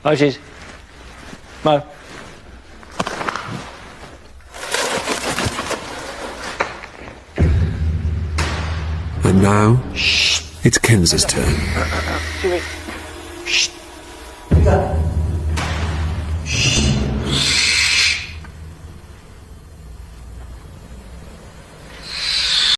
Moses. Mo. And now, it's Kenz's turn. Shh.